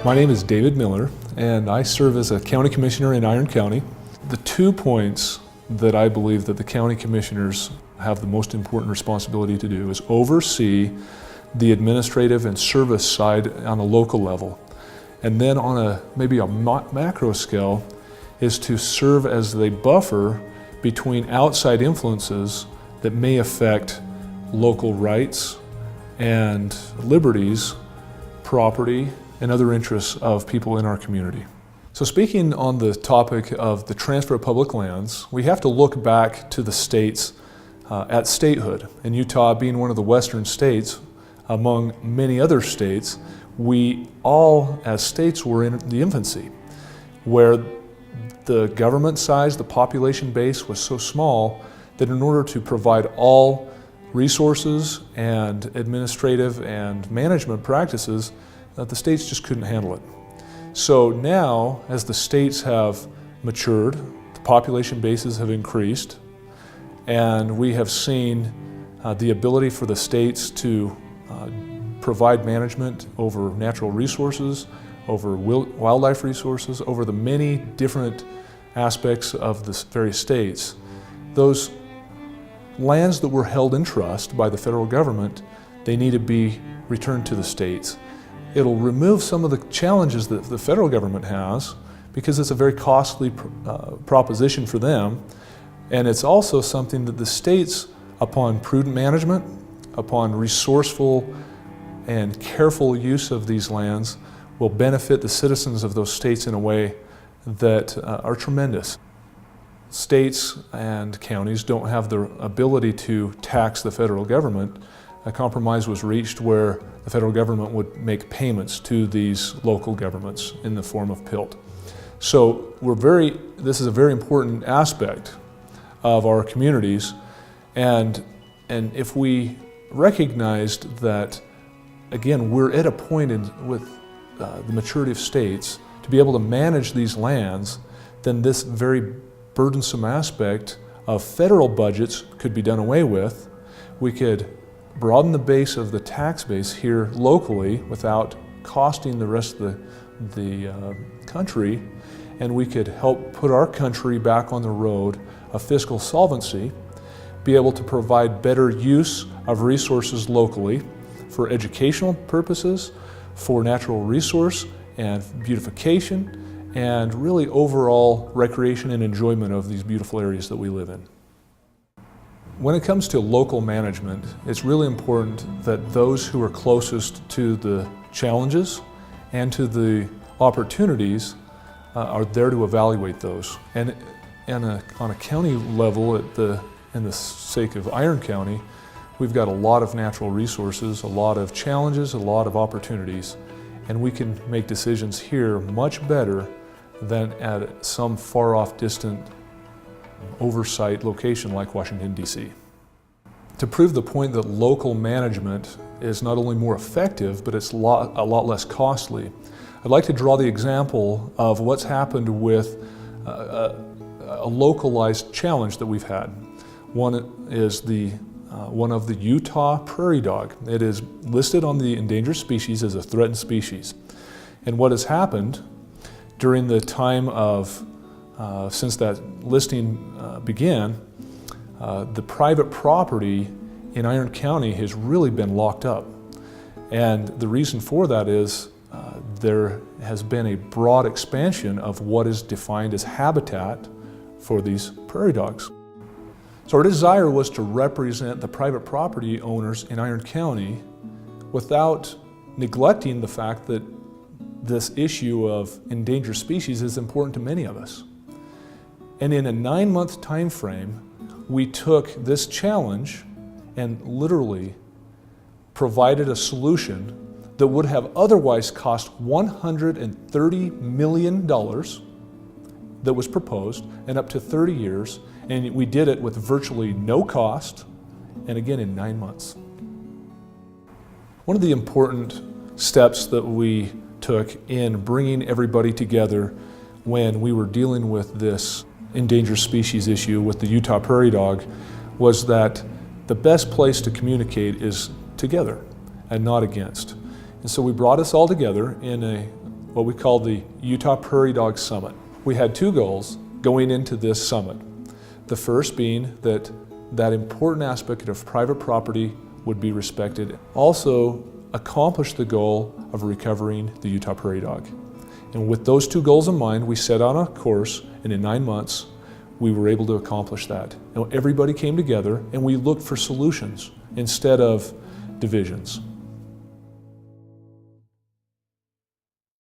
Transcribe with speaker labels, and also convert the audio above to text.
Speaker 1: My name is David Miller, and I serve as a county commissioner in Iron County. The 2 points that I believe that the county commissioners have the most important responsibility to do is oversee the administrative and service side on a local level. And then on maybe a macro scale is to serve as the buffer between outside influences that may affect local rights and liberties, property, and other interests of people in our community. So speaking on the topic of the transfer of public lands, we have to look back to the states at statehood. And Utah being one of the western states, among many other states, we all as states were in the infancy, where the government size, the population base was so small that in order to provide all resources and administrative and management practices, the states just couldn't handle it. So now, as the states have matured, the population bases have increased, and we have seen the ability for the states to provide management over natural resources, over wildlife resources, over the many different aspects of the various states. Those lands that were held in trust by the federal government, they need to be returned to the states. It'll remove some of the challenges that the federal government has because it's a very costly proposition for them. And it's also something that the states, upon prudent management, upon resourceful and careful use of these lands, will benefit the citizens of those states in a way that are tremendous. States and counties don't have the ability to tax the federal government. A compromise was reached where the federal government would make payments to these local governments in the form of PILT. So this is a very important aspect of our communities, and if we recognized that, again, we're at a point with the maturity of states to be able to manage these lands, then this very burdensome aspect of federal budgets could be done away with. We could broaden the base of the tax base here locally without costing the rest of the country, and we could help put our country back on the road of fiscal solvency, be able to provide better use of resources locally for educational purposes, for natural resource and beautification, and really overall recreation and enjoyment of these beautiful areas that we live in. When it comes to local management, it's really important that those who are closest to the challenges and to the opportunities are there to evaluate those. And on a county level, in the sake of Iron County, we've got a lot of natural resources, a lot of challenges, a lot of opportunities, and we can make decisions here much better than at some far-off distant oversight location like Washington, D.C. To prove the point that local management is not only more effective, but it's a lot less costly, I'd like to draw the example of what's happened with a localized challenge that we've had. One is one of the Utah Prairie Dog. It is listed on the endangered species as a threatened species. And what has happened during the time of since that listing began, the private property in Iron County has really been locked up. And the reason for that is there has been a broad expansion of what is defined as habitat for these prairie dogs. So our desire was to represent the private property owners in Iron County without neglecting the fact that this issue of endangered species is important to many of us. And in a 9-month time frame, we took this challenge and literally provided a solution that would have otherwise cost $130 million that was proposed, and up to 30 years, and we did it with virtually no cost, and again in 9 months. One of the important steps that we took in bringing everybody together when we were dealing with this endangered species issue with the Utah Prairie Dog was that the best place to communicate is together and not against. And so we brought us all together in a what we called the Utah Prairie Dog Summit. We had two goals going into this summit. The first being that important aspect of private property would be respected. Also, accomplish the goal of recovering the Utah Prairie Dog. And with those two goals in mind, we set on a course, and in 9 months, we were able to accomplish that. And everybody came together and we looked for solutions instead of divisions.